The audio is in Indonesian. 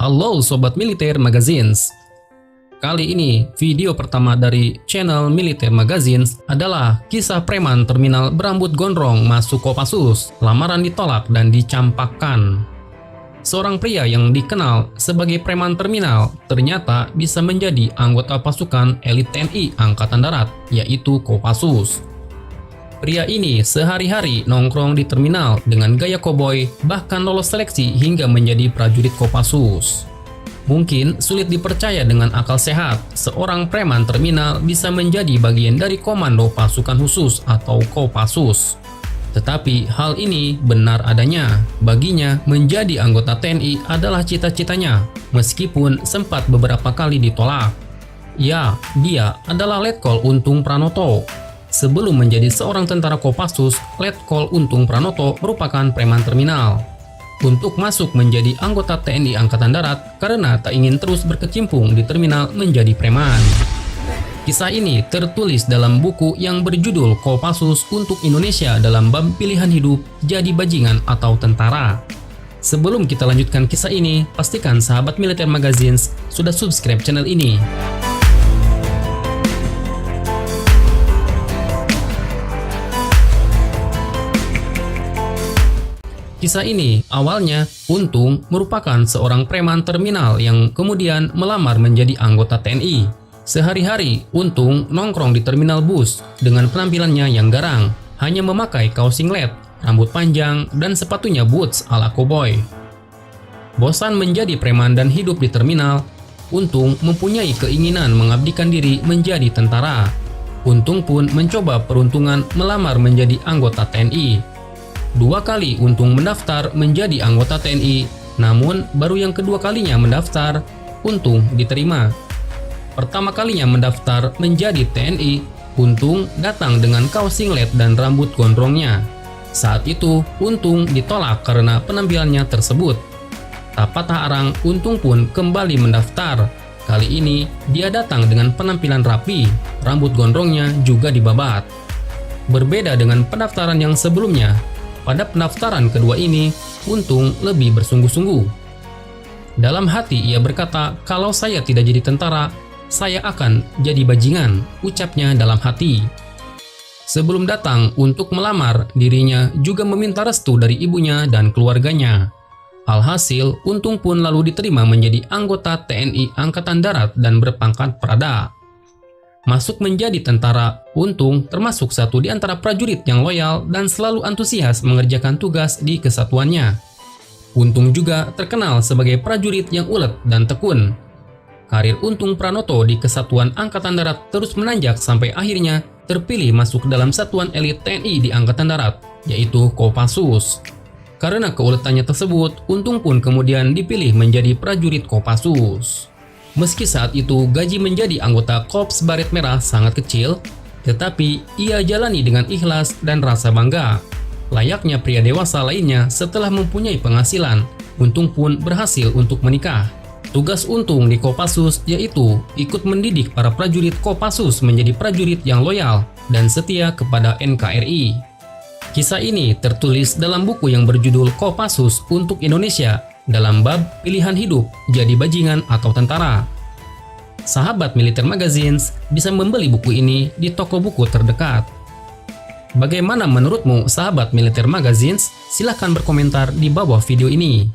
Halo Sobat Militer Magazines. Kali ini video pertama dari channel Militer Magazines adalah kisah preman terminal berambut gondrong masuk Kopassus, lamaran ditolak dan dicampakkan. Seorang pria yang dikenal sebagai preman terminal ternyata bisa menjadi anggota pasukan elit TNI Angkatan Darat, yaitu Kopassus. Pria ini sehari-hari nongkrong di terminal dengan gaya koboi, bahkan lolos seleksi hingga menjadi prajurit Kopassus. Mungkin sulit dipercaya dengan akal sehat, seorang preman terminal bisa menjadi bagian dari komando pasukan khusus atau Kopassus. Tetapi hal ini benar adanya. Baginya, menjadi anggota TNI adalah cita-citanya, meskipun sempat beberapa kali ditolak. Ya, dia adalah Letkol Untung Pranoto. Sebelum menjadi seorang tentara Kopassus, Letkol Untung Pranoto merupakan preman terminal. Untuk masuk menjadi anggota TNI Angkatan Darat karena tak ingin terus berkecimpung di terminal menjadi preman. Kisah ini tertulis dalam buku yang berjudul Kopassus untuk Indonesia dalam bab pilihan hidup jadi bajingan atau tentara. Sebelum kita lanjutkan kisah ini, pastikan sahabat Militer Magazines sudah subscribe channel ini. Kisah ini awalnya Untung merupakan seorang preman terminal yang kemudian melamar menjadi anggota TNI. Sehari-hari Untung nongkrong di terminal bus dengan penampilannya yang garang, hanya memakai kaos singlet, rambut panjang, dan sepatunya boots ala koboi. Bosan menjadi preman dan hidup di terminal, Untung mempunyai keinginan mengabdikan diri menjadi tentara. Untung pun mencoba peruntungan melamar menjadi anggota TNI. 2 kali Untung mendaftar menjadi anggota TNI, namun baru yang kedua kalinya mendaftar, Untung diterima. Pertama kalinya mendaftar menjadi TNI, Untung datang dengan kaos singlet dan rambut gondrongnya. Saat itu, Untung ditolak karena penampilannya tersebut. Tak patah arang, Untung pun kembali mendaftar. Kali ini, dia datang dengan penampilan rapi, rambut gondrongnya juga dibabat. Berbeda dengan pendaftaran yang sebelumnya, pada pendaftaran kedua ini, Untung lebih bersungguh-sungguh. Dalam hati ia berkata, "Kalau saya tidak jadi tentara, saya akan jadi bajingan," ucapnya dalam hati. Sebelum datang untuk melamar, dirinya juga meminta restu dari ibunya dan keluarganya. Alhasil, Untung pun lalu diterima menjadi anggota TNI Angkatan Darat dan berpangkat Prada. Masuk menjadi tentara, Untung termasuk satu di antara prajurit yang loyal dan selalu antusias mengerjakan tugas di kesatuannya. Untung juga terkenal sebagai prajurit yang ulet dan tekun. Karir Untung Pranoto di Kesatuan Angkatan Darat terus menanjak sampai akhirnya terpilih masuk dalam satuan elit TNI di Angkatan Darat, yaitu Kopassus. Karena keuletannya tersebut, Untung pun kemudian dipilih menjadi prajurit Kopassus. Meski saat itu gaji menjadi anggota Korps Baret Merah sangat kecil, tetapi ia jalani dengan ikhlas dan rasa bangga. Layaknya pria dewasa lainnya setelah mempunyai penghasilan, Untung pun berhasil untuk menikah. Tugas Untung di Kopassus yaitu ikut mendidik para prajurit Kopassus menjadi prajurit yang loyal dan setia kepada NKRI. Kisah ini tertulis dalam buku yang berjudul Kopassus untuk Indonesia dalam bab pilihan hidup jadi bajingan atau tentara. Sahabat Militer Magazines bisa membeli buku ini di toko buku terdekat. Bagaimana menurutmu sahabat Militer Magazines? Silahkan berkomentar di bawah video ini.